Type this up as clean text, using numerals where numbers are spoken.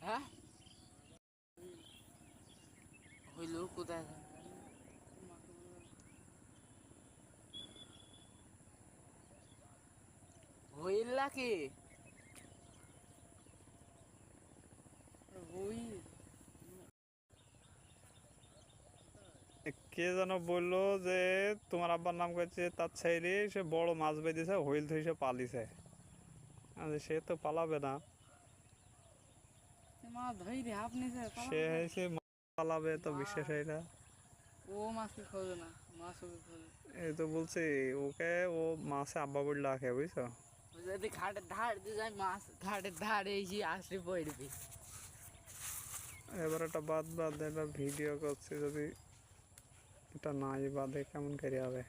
হ্যাঁ হইল কোথায় হইল কি হই কে যেন বললো যে তোমার আব্বার নাম করছে তার ছেলে সে বড় মাছ বেঁধেছে হুইল ধরে সে পালিছে। সে তো পালাবে না, মাছ ধরি রে আপনি সে হয়েছে পালাবে তো বিশ্বাস হয় না। ও মাছকে খোঁজে না, মাছ ওকে খোঁজে। এই তো বলছি ওকে, ও মাছে আব্বা বললে রাখে বুঝছো। যদি ঘাটের ধার দিয়ে যায় মাছ ঘাটের ধারে এসে আসলে পড়বি। এবার একটা বাদ বাদ এবার ভিডিও করছি, যদি এটা নাই বাদে কেমন করে হবে।